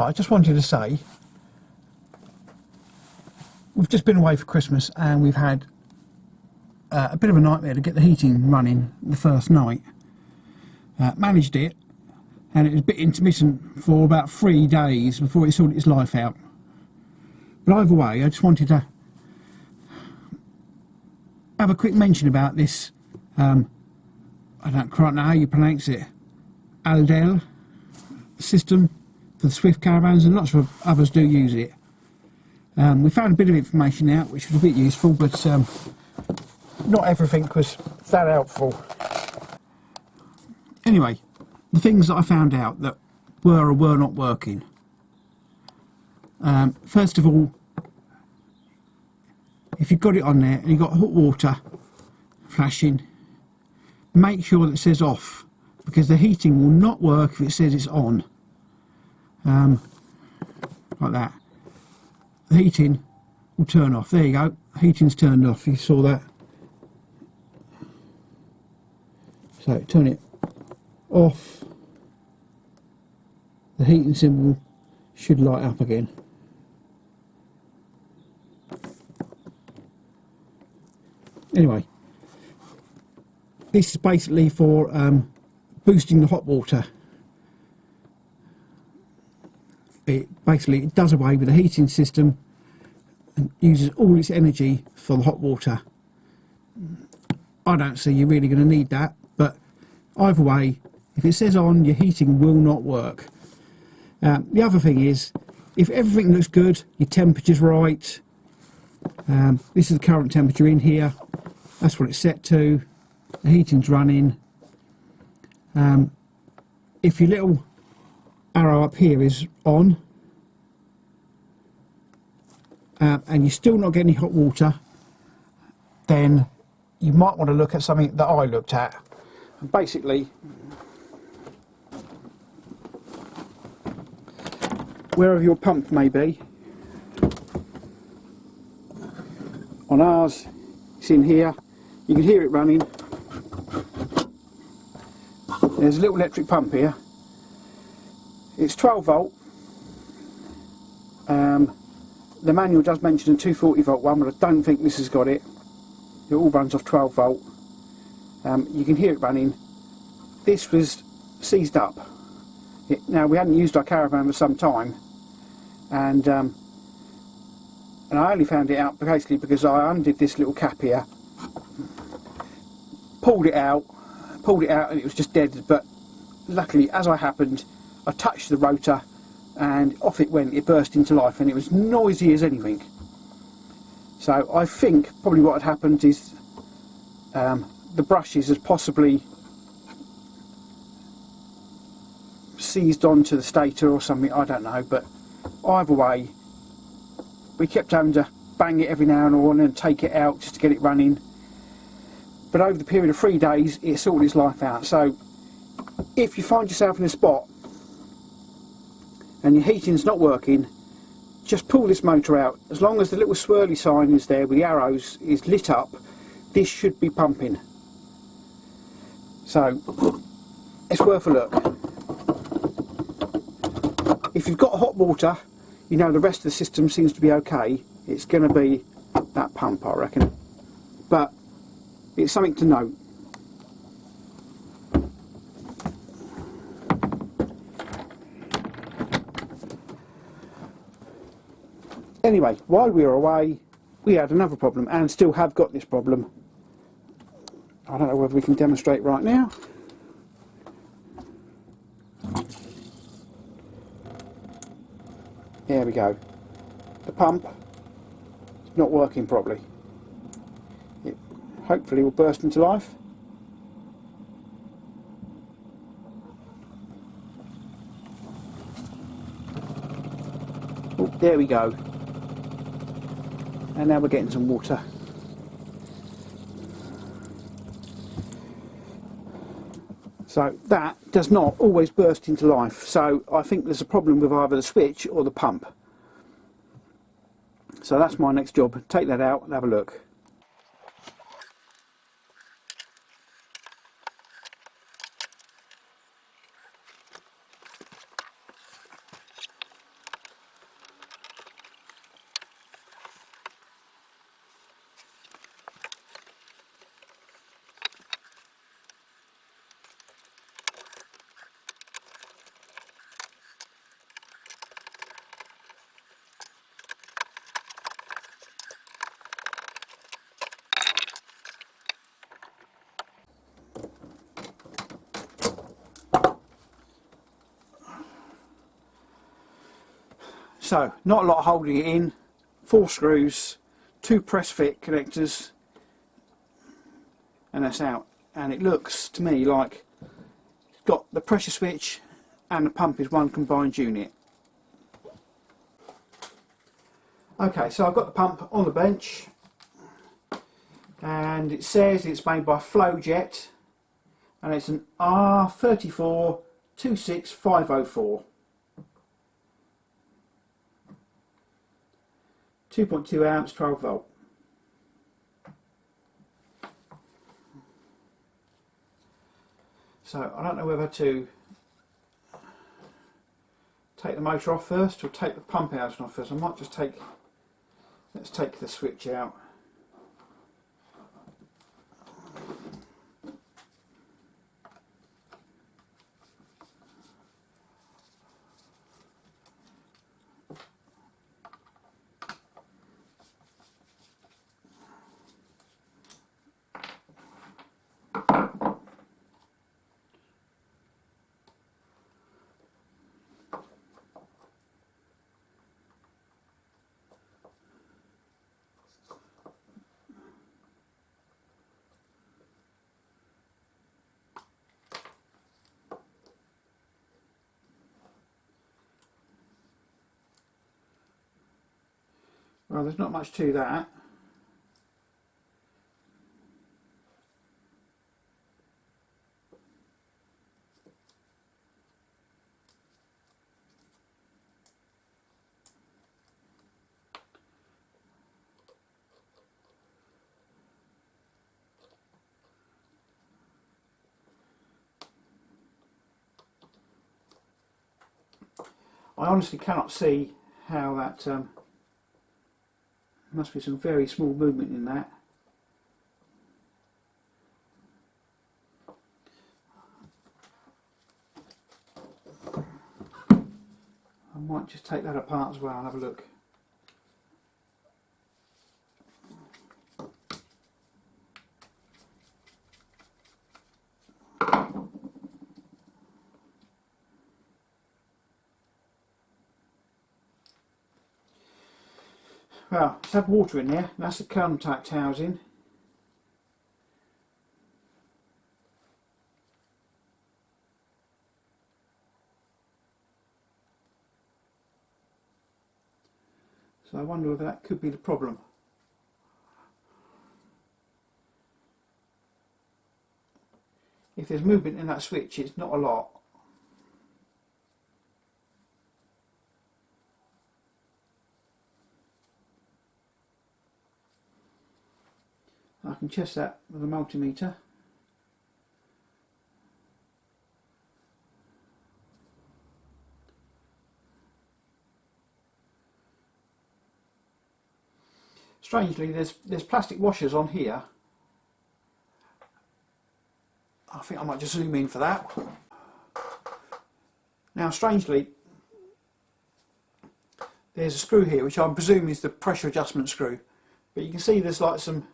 Right, I just wanted to say, we've just been away for Christmas and we've had a bit of a nightmare to get the heating running the first night. Managed it, and it was a bit intermittent for about 3 days before it sorted its life out. But either way, I just wanted to have a quick mention about this, I don't quite know how you pronounce it, Alde system for the Swift caravans, and lots of others do use it. We found a bit of information out which was a bit useful, but not everything was that helpful. Anyway, the things that I found out that were or were not working. First of all, if you've got it on there and you've got hot water flashing, make sure that it says off, because the heating will not work if it says it's on. Like that. The heating will turn off. There you go. Heating's turned off. You saw that. So turn it off. The heating symbol should light up again. Anyway, this is basically for boosting the hot water. It does away with the heating system and uses all its energy for the hot water. I don't see you're really going to need that, but either way, if it says on, your heating will not work. The other thing is, if everything looks good, your temperature's right, this is the current temperature in here, that's what it's set to, the heating's running. If your little arrow up here is on, and you're still not getting any hot water, then you might want to look at something that I looked at. And basically, wherever your pump may be, on ours it's in here, you can hear it running. There's a little electric pump here. It's 12 volt. The manual does mention a 240 volt one, but I don't think this has got it. It all runs off 12 volt. You can hear it running. This was seized up. Now, we hadn't used our caravan for some time, and I only found it out basically because I undid this little cap here, pulled it out, and it was just dead. But luckily, as I happened, I touched the rotor and off it went. It burst into life, and it was noisy as anything. So I think probably what had happened is the brushes has possibly seized onto the stator or something, I don't know. But either way, we kept having to bang it every now and then and take it out just to get it running. But over the period of 3 days, it sorted its life out. So if you find yourself in a spot and your heating's not working, just pull this motor out. As long as the little swirly sign is there with the arrows is lit up, this should be pumping. So it's worth a look. If you've got hot water, you know the rest of the system seems to be okay. It's going to be that pump, I reckon. But it's something to note. Anyway, while we were away, we had another problem, and still have got this problem. I don't know whether we can demonstrate right now. There we go. The pump is not working properly. It hopefully will burst into life. Oh, there we go. And now we're getting some water. So that does not always burst into life. So I think there's a problem with either the switch or the pump. So that's my next job. Take that out and have a look. So not a lot holding it in, 4 screws, 2 press fit connectors, and that's out. And it looks to me like it's got the pressure switch and the pump is one combined unit. Okay, so I've got the pump on the bench, and it says it's made by Flojet, and it's an R34 26504. 2.2 amps, 12 volt. So I don't know whether to take the motor off first or take the pump out off first. I might just take, let's take the switch out. Well, there's not much to that. I honestly cannot see how that must be some very small movement in that. I might just take that apart as well and have a look. Well, let's have water in there. That's the contact housing. So I wonder whether that could be the problem. If there's movement in that switch, it's not a lot. I can test that with a multimeter. Strangely, there's plastic washers on here. I think I might just zoom in for that. Now, strangely, there's a screw here, which I'm presuming is the pressure adjustment screw. But you can see there's like some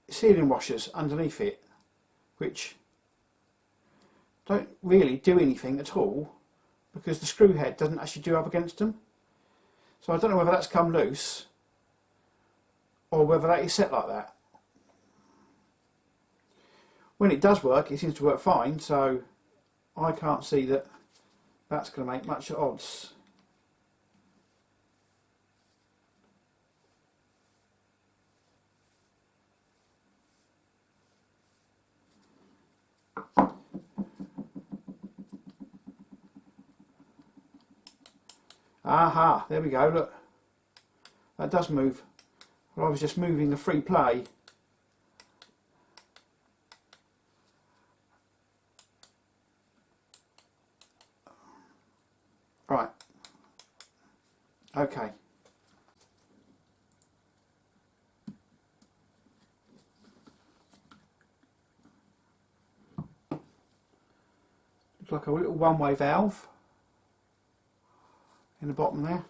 sealing washers underneath it, which don't really do anything at all because the screw head doesn't actually do up against them. So I don't know whether that's come loose or whether that is set like that. When it does work, it seems to work fine, so I can't see that that's going to make much odds. Aha, there we go, look. That does move. Well, I was just moving the free play. Right. Okay. Looks like a little one-way valve in the bottom there.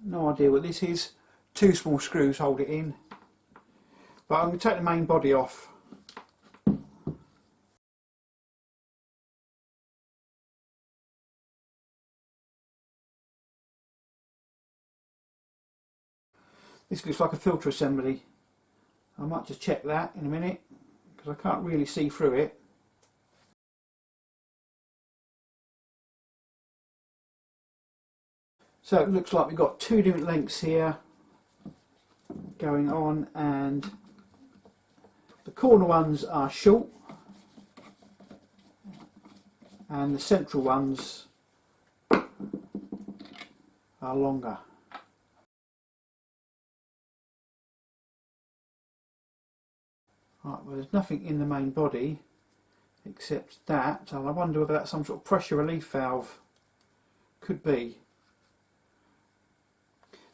No idea what this is. 2 small screws hold it in. But I'm going to take the main body off. This looks like a filter assembly. I might just check that in a minute because I can't really see through it. So it looks like we've got 2 different lengths here going on, and the corner ones are short and the central ones are longer. Right, well, there's nothing in the main body except that, and I wonder whether that's some sort of pressure relief valve. Could be.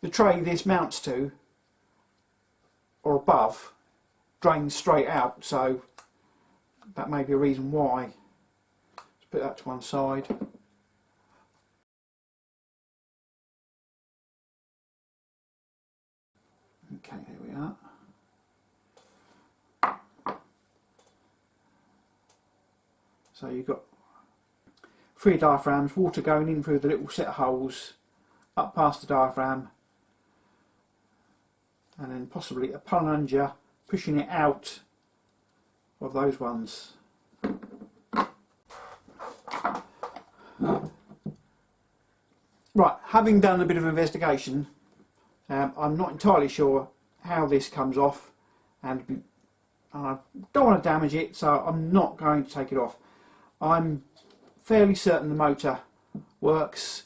The tray this mounts to, or above, drains straight out, so that may be a reason why. Let's put that to one side. Okay, there we are. So you've got 3 diaphragms, water going in through the little set of holes, up past the diaphragm, and then possibly a plunger pushing it out of those ones. Right, having done a bit of investigation, I'm not entirely sure how this comes off, and I don't want to damage it, so I'm not going to take it off. I'm fairly certain the motor works,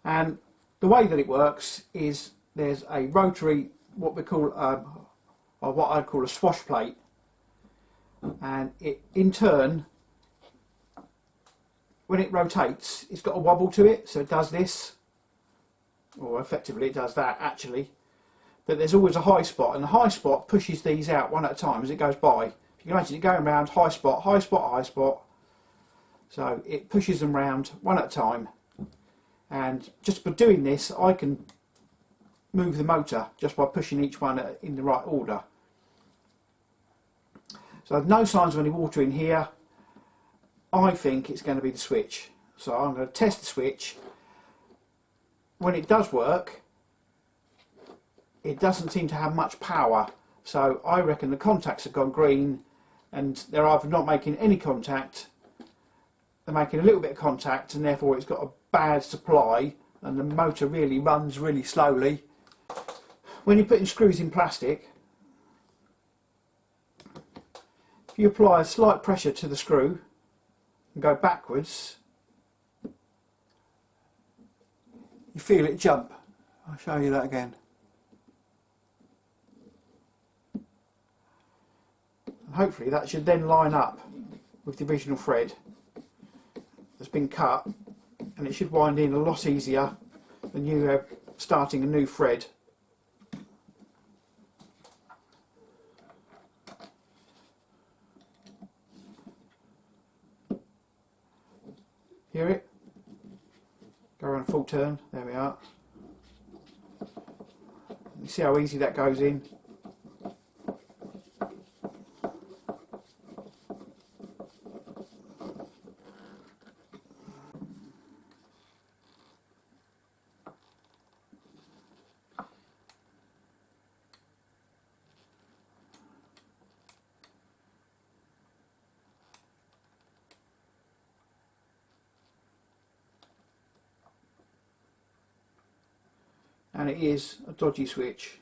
and the way that it works is there's a rotary, what we call, or what I'd call a swash plate, and it in turn, when it rotates, it's got a wobble to it, so it does this, or effectively it does that actually, but there's always a high spot, and the high spot pushes these out one at a time as it goes by. If you can imagine it going around, high spot, high spot, high spot, so it pushes them round one at a time, and just by doing this I can move the motor just by pushing each one in the right order. So I've no signs of any water in here. I think it's going to be the switch, so I'm going to test the switch. When it does work, it doesn't seem to have much power, so I reckon the contacts have gone green, and they're either not making any contact, they're making a little bit of contact, and therefore it's got a bad supply and the motor really runs really slowly. When you're putting screws in plastic, if you apply a slight pressure to the screw and go backwards, you feel it jump. I'll show you that again. And hopefully that should then line up with the original thread that's been cut, and it should wind in a lot easier than you starting a new thread. Hear it? Go around full turn, there we are. You see how easy that goes in? And it is a dodgy switch.